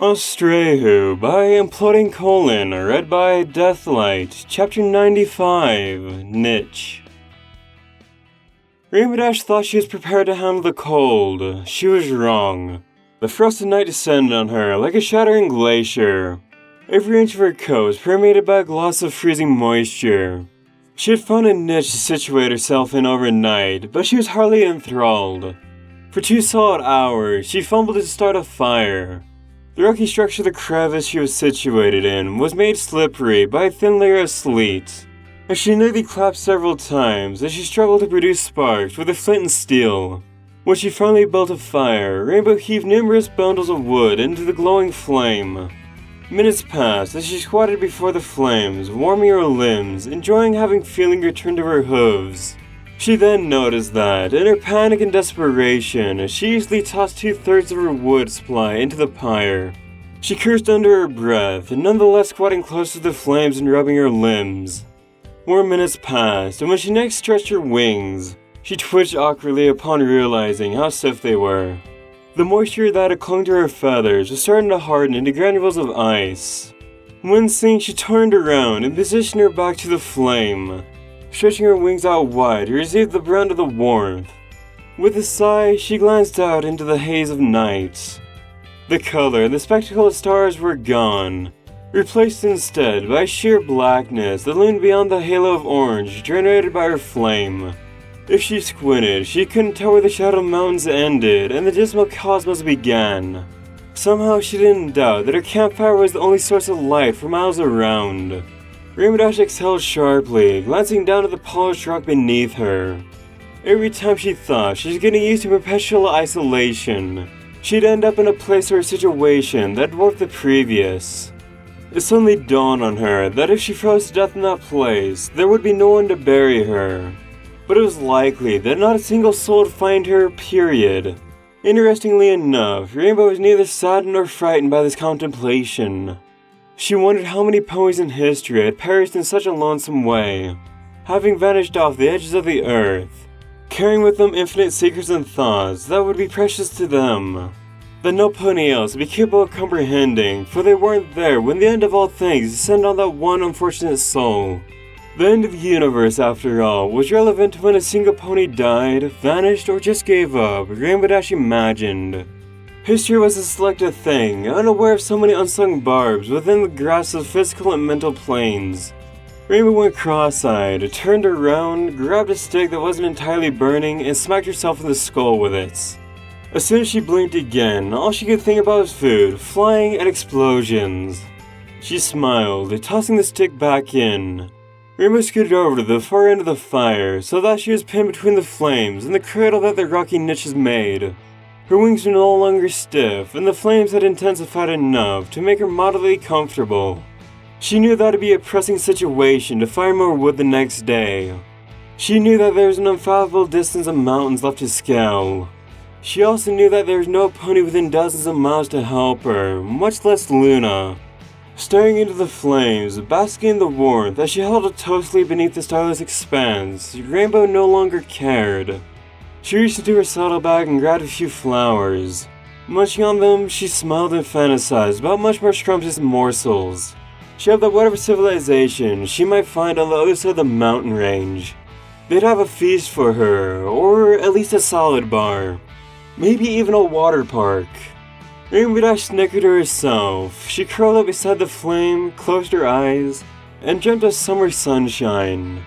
Austraeoh by Imploding Colon, read by Deathlight, Chapter 95, Niche. Rainbow Dash thought she was prepared to handle the cold. She was wrong. The frosted night descended on her like a shattering glacier. Every inch of her coat was permeated by a gloss of freezing moisture. She had found a niche to situate herself in overnight, but she was hardly enthralled. For 2 solid hours, she fumbled to start a fire. The rocky structure of the crevice she was situated in was made slippery by a thin layer of sleet, and she nearly collapsed several times as she struggled to produce sparks with her flint and steel. When she finally built a fire, Rainbow heaved numerous bundles of wood into the glowing flame. Minutes passed as she squatted before the flames, warming her limbs, enjoying having feeling return to her hooves. She then noticed that, in her panic and desperation, she easily tossed 2/3 of her wood supply into the pyre. She cursed under her breath, nonetheless squatting close to the flames and rubbing her limbs. More minutes passed, and when she next stretched her wings, she twitched awkwardly upon realizing how stiff they were. The moisture that had clung to her feathers was starting to harden into granules of ice. When seeing, she turned around and positioned her back to the flame, stretching her wings out wide to receive the brunt of the warmth. With a sigh, she glanced out into the haze of night. The color and the spectacle of stars were gone, replaced instead by sheer blackness that loomed beyond the halo of orange generated by her flame. If she squinted, she couldn't tell where the Shadow Mountains ended and the dismal cosmos began. Somehow she didn't doubt that her campfire was the only source of light for miles around. Rainbow Dash exhaled sharply, glancing down at the polished rock beneath her. Every time she thought she was getting used to perpetual isolation, she'd end up in a place or a situation that dwarfed the previous. It suddenly dawned on her that if she froze to death in that place, there would be no one to bury her. But it was likely that not a single soul would find her, period. Interestingly enough, Rainbow was neither saddened nor frightened by this contemplation. She wondered how many ponies in history had perished in such a lonesome way, having vanished off the edges of the earth, carrying with them infinite secrets and thoughts that would be precious to them, that no pony else would be capable of comprehending, for they weren't there when the end of all things descended on that one unfortunate soul. The end of the universe, after all, was relevant to when a single pony died, vanished, or just gave up, Rainbow Dash imagined. History was a selective thing, unaware of so many unsung barbs within the grasp of physical and mental planes. Rainbow went cross-eyed, turned around, grabbed a stick that wasn't entirely burning, and smacked herself in the skull with it. As soon as she blinked again, all she could think about was food, flying, and explosions. She smiled, tossing the stick back in. Rainbow scooted over to the far end of the fire, so that she was pinned between the flames and the cradle that the rocky niches made. Her wings were no longer stiff, and the flames had intensified enough to make her moderately comfortable. She knew that it would be a pressing situation to fire more wood the next day. She knew that there was an unfathomable distance of mountains left to scale. She also knew that there was no pony within dozens of miles to help her, much less Luna. Staring into the flames, basking in the warmth as she held a toast sleep beneath the starless expanse, Rainbow no longer cared. She reached into her saddlebag and grabbed a few flowers. Munching on them, she smiled and fantasized about much more scrumptious morsels. She hoped that whatever civilization she might find on the other side of the mountain range, they'd have a feast for her, or at least a salad bar. Maybe even a water park. Rainbow Dash snickered to herself. She curled up beside the flame, closed her eyes, and dreamt of summer sunshine.